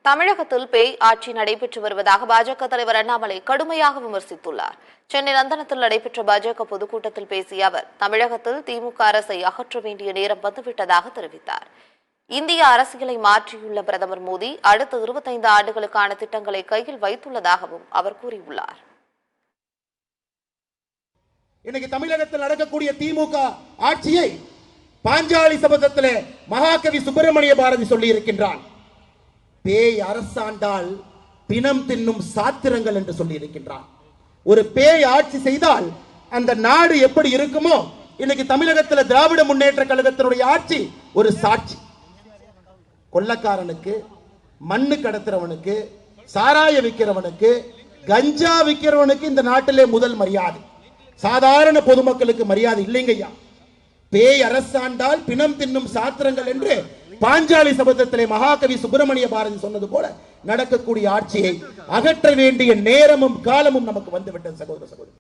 தமிழகத்தில் பேய் ஆட்சி நடைபெற்று வருவதாக பாஜக தலைவர் அண்ணாமலை கடுமையாக விமர்சித்துள்ளார். சென்னை நந்தனத்தில் நடைபெற்ற பாஜக பொதுக்கூட்டத்தில் பேசிய அவர், தமிழகத்தில் திமுக அரசை அகற்ற வேண்டிய நேரம் வந்துவிட்டதாக தெரிவித்தார். இந்திய அரசியலை மாற்றியுள்ள பிரதமர் மோடி அடுத்த 25 ஆண்டுகளுக்கான திட்டங்களை கையில் வைத்துள்ளதாகவும் அவர் கூறியுள்ளார். இன்னைக்கு தமிழகத்தில் நடக்கக்கூடிய திமுக ஆட்சியை பாஞ்சாலி சபதத்திலே மகாகவி சுப்பிரமணிய பாரதி சொல்லி இருக்கின்றான். பேய் அரசாண்டால் பிணம் தின்னும் சாத்திரங்கள் என்று சொல்லி இருக்கின்றான். ஒரு பேய் ஆட்சி செய்தால் அந்த நாடு எப்படி இருக்குமோ, இன்னைக்கு தமிழகத்தில் திராவிட முன்னேற்ற கழகத்தினுடைய ஆட்சி ஒரு சாட்சி. கொள்ளக்காரனுக்கு, மண்ணு கடத்துறவனுக்கு, சாராய விற்கிறவனுக்கு, கஞ்சா விற்கிறவனுக்கு இந்த நாட்டிலே முதல் மரியாதை. சாதாரண பொதுமக்களுக்கு மரியாதை இல்லைங்கய்யா. பேய் அரசாண்டால் பிணம் தின்னும் சாத்திரங்கள் என்று பாஞ்சாலி சபதத்திலே மகாகவி சுப்பிரமணிய பாரதி சொன்னது போல நடக்கக்கூடிய ஆட்சியை அகற்ற வேண்டிய நேரமும் காலமும் நமக்கு வந்துவிட்டது சகோதர சகோதரி.